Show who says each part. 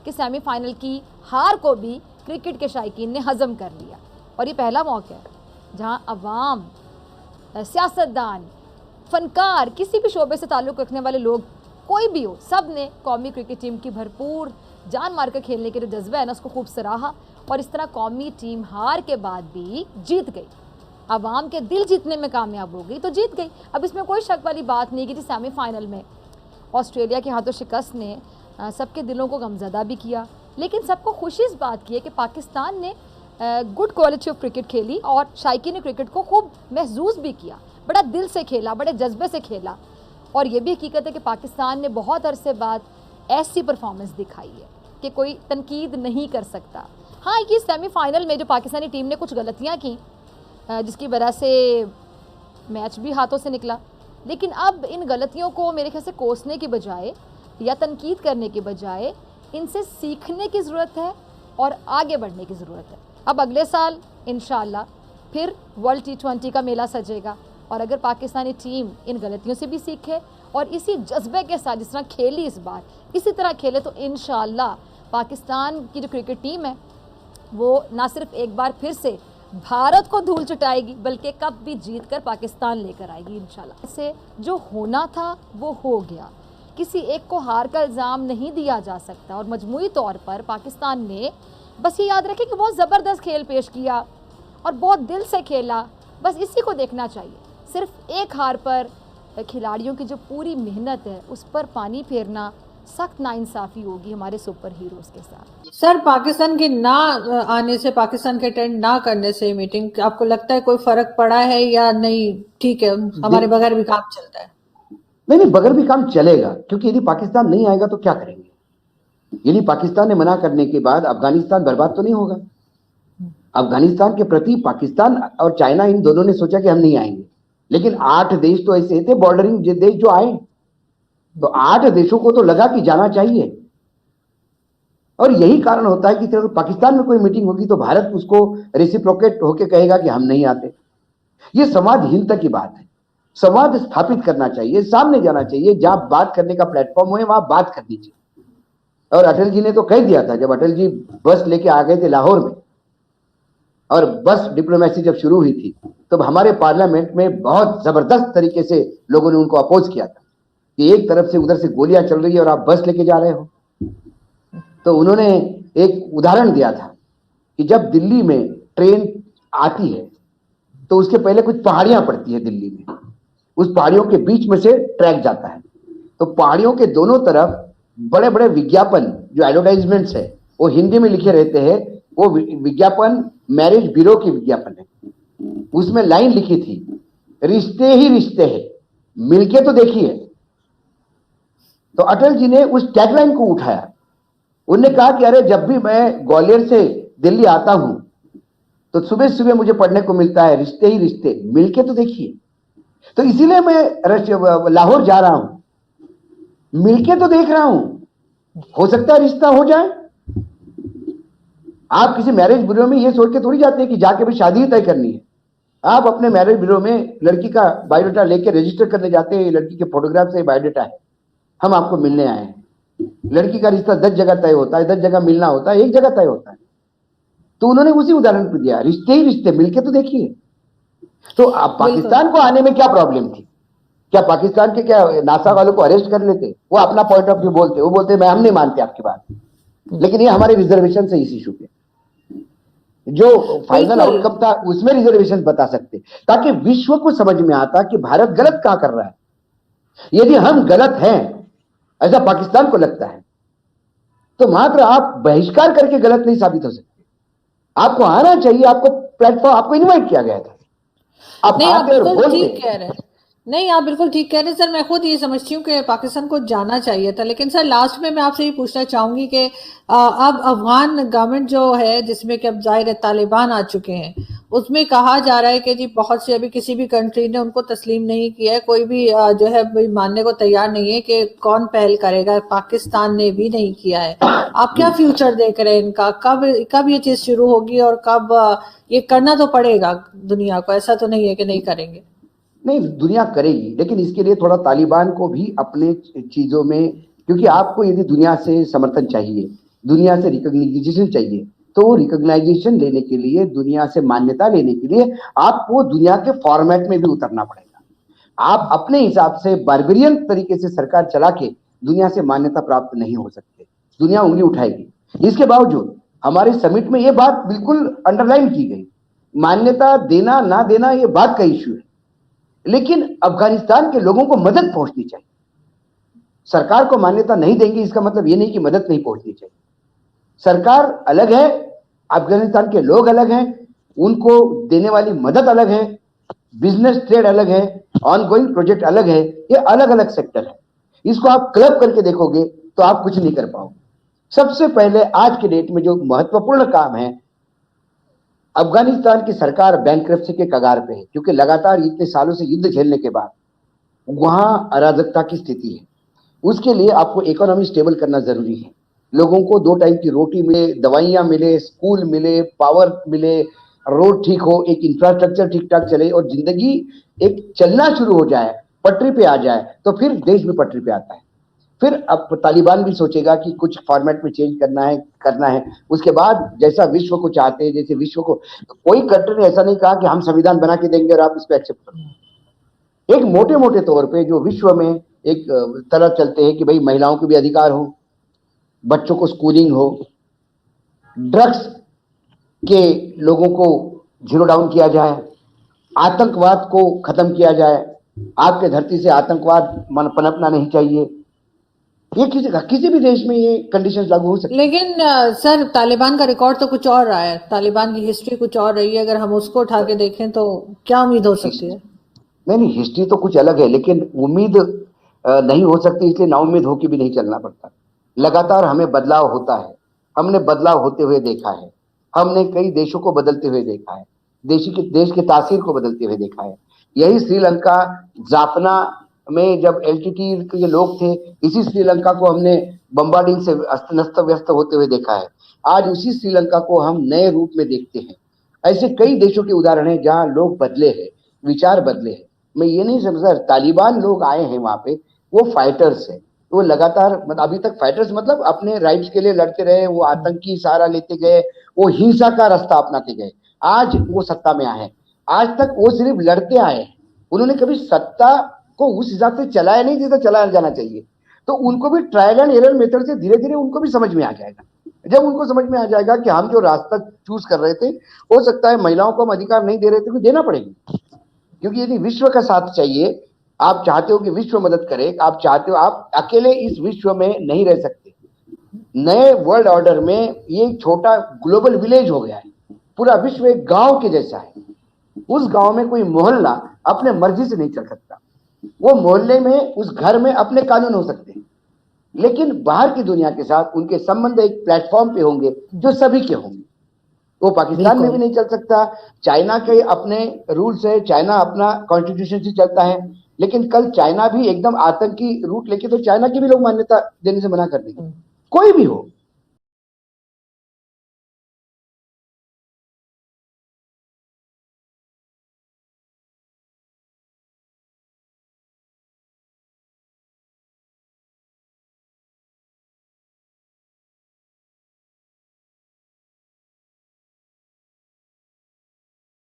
Speaker 1: कि सेमीफाइनल की हार को भी क्रिकेट के शायकीन ने हजम कर लिया। और ये पहला मौका है जहां अवाम, सियासतदान, फनकार, किसी भी शोबे से ताल्लुक़ रखने वाले लोग, कोई भी हो, सब ने कौमी क्रिकेट टीम की भरपूर जान मारकर खेलने के जो जज्बा है ना उसको खूब सराहा। और इस तरह कौमी टीम हार के बाद भी जीत गई, अवाम के दिल जीतने में कामयाब हो गई, तो जीत गई। अब इसमें कोई शक वाली बात नहीं कि जी सेमीफाइनल में ऑस्ट्रेलिया के हाथों शिकस्त ने सबके दिलों को गमज़दा भी किया, लेकिन सबको खुशी इस बात की है कि पाकिस्तान ने गुड क्वालिटी ऑफ क्रिकेट खेली और शायकीन ने क्रिकेट को खूब महसूस भी किया, बड़ा दिल से खेला, बड़े जज्बे से खेला। और ये भी हकीकत है कि पाकिस्तान ने बहुत अरसे बाद ऐसी परफॉर्मेंस दिखाई है कि कोई तनकीद नहीं कर सकता। हाँ, ये सेमीफाइनल में जो पाकिस्तानी टीम ने कुछ गलतियाँ की जिसकी वजह से मैच भी हाथों से निकला, लेकिन अब इन गलतियों को मेरे ख्याल से कोसने की बजाय या तनकीद करने की बजाय इनसे सीखने की ज़रूरत है और आगे बढ़ने की ज़रूरत है। अब अगले साल इंशाअल्लाह फिर वर्ल्ड T20 का मेला सजेगा और अगर पाकिस्तानी टीम इन गलतियों से भी सीखे और इसी जज्बे के साथ जिस तरह खेली इस बार इसी तरह खेले तो इंशाअल्लाह पाकिस्तान की जो क्रिकेट टीम है वो ना सिर्फ एक बार फिर से भारत को धूल चटाएगी बल्कि कप भी जीत कर पाकिस्तान लेकर आएगी इंशाल्लाह। से जो होना था वो हो गया, किसी एक को हार का इल्ज़ाम नहीं दिया जा सकता। और मजमूई तौर पर पाकिस्तान ने बस ये याद रखें कि बहुत ज़बरदस्त खेल पेश किया और बहुत दिल से खेला, बस इसी को देखना चाहिए। सिर्फ एक हार पर खिलाड़ियों की जो पूरी मेहनत है उस पर पानी फेरना सख्त नाइंसाफ़ी होगी हमारे सुपर हीरोज़ के साथ।
Speaker 2: सर, पाकिस्तान के ना आने से, पाकिस्तान के अटेंड ना करने से मीटिंग आपको लगता है कोई फर्क पड़ा है या नहीं? ठीक है, हमारे बगैर भी काम चलता है।
Speaker 3: नहीं, बगैर भी काम चलेगा, क्योंकि यदि पाकिस्तान नहीं आएगा तो क्या करेंगे? यदि पाकिस्तान ने मना करने के बाद अफगानिस्तान बर्बाद तो नहीं होगा। अफगानिस्तान के प्रति पाकिस्तान और चाइना इन दोनों ने सोचा कि हम नहीं आएंगे, लेकिन 8 देश तो ऐसे थे बॉर्डरिंग देश जो आए, तो 8 देशों को तो लगा कि जाना चाहिए। और यही कारण होता है कि अगर पाकिस्तान में कोई मीटिंग होगी तो भारत उसको रेसिप्रोकेट होके कहेगा कि हम नहीं आते। ये संवादहीनता की बात है। संवाद स्थापित करना चाहिए, सामने जाना चाहिए, जहां बात करने का प्लेटफॉर्म हो वहां बात करनी चाहिए। और अटल जी ने तो कह दिया था, जब अटल जी बस लेके आ गए थे लाहौर में और बस डिप्लोमेसी जब शुरू हुई थी तब हमारे पार्लियामेंट में बहुत जबरदस्त तरीके से लोगों ने उनको अपोज किया था कि एक तरफ से उधर से गोलियां चल रही है और आप बस लेके जा रहे हो। तो उन्होंने एक उदाहरण दिया था कि जब दिल्ली में ट्रेन आती है तो उसके पहले कुछ पहाड़ियां पड़ती है दिल्ली में, उस पहाड़ियों के बीच में से ट्रैक जाता है, तो पहाड़ियों के दोनों तरफ बड़े बड़े विज्ञापन जो एडवर्टाइजमेंट्स है वो हिंदी में लिखे रहते हैं। वो विज्ञापन मैरिज ब्यूरो की विज्ञापन है। उसमें लाइन लिखी थी, रिश्ते ही रिश्ते हैं, मिलके तो देखिए। तो अटल जी ने उस टैगलाइन को उठाया। उन्होंने कहा कि अरे जब भी मैं ग्वालियर से दिल्ली आता हूं तो सुबह सुबह मुझे पढ़ने को मिलता है, रिश्ते ही रिश्ते, मिलके तो देखिए। तो इसीलिए मैं लाहौर जा रहा हूं, मिलके तो देख रहा हूं, हो सकता है रिश्ता हो जाए। आप किसी मैरिज ब्यूरो में ये सोच के थोड़ी जाते हैं कि जाके भी शादी तय करनी है। आप अपने मैरिज ब्यूरो में लड़की का बायोडाटा लेके रजिस्टर करने जाते हैं, लड़की के फोटोग्राफ से बायोडाटा है, हम आपको मिलने आए हैं। लड़की का रिश्ता 10 जगह तय होता है, 10 जगह मिलना होता है, 1 जगह तय होता है। तो उन्होंने उसी उदाहरण पर दिया, रिश्ते ही रिश्ते, मिलके तो देखिए। तो अब पाकिस्तान को आने में क्या प्रॉब्लम थी? क्या पाकिस्तान के क्या नासा वालों को अरेस्ट कर लेते? वो अपना पॉइंट ऑफ व्यू बोलते, वो बोलते मैं हम नहीं मानते आपकी बात, लेकिन ये हमारे रिजर्वेशन से इस इशू पे जो फाइनल आउटकम था उसमें रिजर्वेशन बता सकते, ताकि विश्व को समझ में आता कि भारत गलत क्या कर रहा है। यदि हम गलत हैं ऐसा पाकिस्तान को लगता है तो मात्र आप बहिष्कार करके गलत नहीं साबित हो सकते। आपको आना चाहिए, आपको प्लेटफॉर्म, आपको इनवाइट किया गया था।
Speaker 2: आप बिल्कुल ठीक कह रहे हैं। नहीं, आप बिल्कुल ठीक कह रहे हैं सर। मैं खुद ये समझती हूँ कि पाकिस्तान को जाना चाहिए था, लेकिन सर लास्ट में मैं आपसे ये पूछना चाहूंगी कि अब अफगान गवर्नमेंट जो है, जिसमें कि अब जाहिर है तालिबान आ चुके हैं, उसमें कहा जा रहा है कि जी बहुत से अभी किसी भी कंट्री ने उनको तस्लीम नहीं किया है, कोई भी जो है मानने को तैयार नहीं है कि कौन पहल करेगा। पाकिस्तान ने भी नहीं किया है। आप क्या फ्यूचर देख रहे हैं इनका? कब ये चीज शुरू होगी और कब ये करना तो पड़ेगा दुनिया को, ऐसा तो नहीं है कि नहीं करेंगे।
Speaker 3: नहीं, दुनिया करेगी, लेकिन इसके लिए थोड़ा तालिबान को भी अपने चीजों में, क्योंकि आपको यदि दुनिया से समर्थन चाहिए, दुनिया से रिकॉग्निशन चाहिए, तो वो रिकॉग्नाइजेशन लेने के लिए, दुनिया से मान्यता लेने के लिए आपको दुनिया के फॉर्मेट में भी उतरना पड़ेगा। आप अपने हिसाब से बार्बेरियन तरीके से सरकार चला के दुनिया से मान्यता प्राप्त नहीं हो सकते, दुनिया उंगली उठाएगी। इसके बावजूद हमारे समिट में ये बात बिल्कुल अंडरलाइन की गई, मान्यता देना ना देना ये बात का इश्यू है, लेकिन अफगानिस्तान के लोगों को मदद पहुंचनी चाहिए। सरकार को मान्यता नहीं देंगे इसका मतलब ये नहीं कि मदद नहीं पहुंचनी चाहिए। सरकार अलग है, अफगानिस्तान के लोग अलग हैं, उनको देने वाली मदद अलग है, बिजनेस ट्रेड अलग है, ऑनगोइंग प्रोजेक्ट अलग है, ये अलग अलग सेक्टर है। इसको आप क्लब करके देखोगे तो आप कुछ नहीं कर पाओगे। सबसे पहले आज के डेट में जो महत्वपूर्ण काम है, अफगानिस्तान की सरकार बैंकरप्सी के कगार पे है, क्योंकि लगातार इतने सालों से युद्ध झेलने के बाद वहां अराजकता की स्थिति है। उसके लिए आपको इकोनॉमी स्टेबल करना जरूरी है, लोगों को 2 टाइम की रोटी मिले, दवाइयां मिले, स्कूल मिले, पावर मिले, रोड ठीक हो, एक इंफ्रास्ट्रक्चर ठीक ठाक चले और जिंदगी एक चलना शुरू हो जाए, पटरी पे आ जाए, तो फिर देश भी पटरी पे आता है। फिर अब तालिबान भी सोचेगा कि कुछ फॉर्मेट में चेंज करना है। उसके बाद जैसा विश्व को चाहते हैं, जैसे विश्व को, कोई कंट्री ने ऐसा नहीं कहा कि हम संविधान बना के देंगे और आप इसको एक्सेप्ट करो। एक मोटे मोटे तौर पे जो विश्व में एक तरह चलते हैं कि भाई महिलाओं के भी अधिकार हो, बच्चों को स्कूलिंग हो, ड्रग्स के लोगों को जीरो डाउन किया जाए, आतंकवाद को खत्म किया जाए, आपके धरती से आतंकवाद पनपना नहीं चाहिए। ये किसी भी देश में ये कंडीशंस लागू हो सकती है।
Speaker 2: लेकिन सर, तालिबान का रिकॉर्ड तो कुछ और रहा है, तालिबान की हिस्ट्री कुछ और रही है। अगर हम उसको उठा के देखें तो क्या उम्मीद हो सकती है?
Speaker 3: नहीं, हिस्ट्री तो कुछ अलग है, लेकिन उम्मीद नहीं हो सकती, इसलिए नाउम्मीद होकर भी नहीं चलना पड़ता। लगातार हमें बदलाव होता है, हमने बदलाव होते हुए देखा है, हमने कई देशों को बदलते हुए देखा है, देश के तासीर को बदलते हुए देखा है। यही श्रीलंका जाफना में जब एलटीटी के लोग थे, इसी श्रीलंका को हमने बम्बार्डिंग से अस्त व्यस्त होते हुए देखा है। आज उसी श्रीलंका को हम नए रूप में देखते हैं। ऐसे कई देशों के उदाहरण हैं जहां लोग बदले हैं, विचार बदले हैं। मैं ये नहीं समझता तालिबान लोग आए हैं वहां पे, वो फाइटर्स है, वो लगातार अभी तक फाइटर्स मतलब अपने राइट्स के लिए लड़ते रहे, वो आतंकी सहारा लेते गए, वो हिंसा का रास्ता अपनाते गए, आज वो सत्ता में आए हैं। आज तक वो सिर्फ लड़ते आए हैं, उन्होंने कभी सत्ता को उस हिसाब से चलाया नहीं जैसा चलाया जाना चाहिए। तो उनको भी ट्रायल एंड एरर मेथड से धीरे धीरे उनको भी समझ में आ जाएगा। जब उनको समझ में आ जाएगा कि हम जो रास्ता चूज कर रहे थे, हो सकता है महिलाओं को हम अधिकार नहीं दे रहे थे, तो देना पड़ेगा। क्योंकि यदि विश्व का साथ चाहिए, आप चाहते हो कि विश्व मदद करे, आप चाहते हो, आप अकेले इस विश्व में नहीं रह सकते। नए वर्ल्ड ऑर्डर में ये छोटा ग्लोबल विलेज हो गया है, पूरा विश्व एक गांव के जैसा है। उस गांव में कोई मोहल्ला अपने मर्जी से नहीं चल सकता, वो मोहल्ले में, उस घर में अपने कानून हो सकते हैं, लेकिन बाहर की दुनिया के साथ उनके संबंध एक प्लेटफॉर्म पे होंगे जो सभी के होंगे। वो पाकिस्तान में भी नहीं चल सकता। चाइना के अपने रूल्स है, चाइना अपना कॉन्स्टिट्यूशन से चलता है, लेकिन कल चाइना भी एकदम आतंकी रूट लेके, तो चाइना की भी लोग मान्यता देने से मना कर देंगे, कोई भी हो।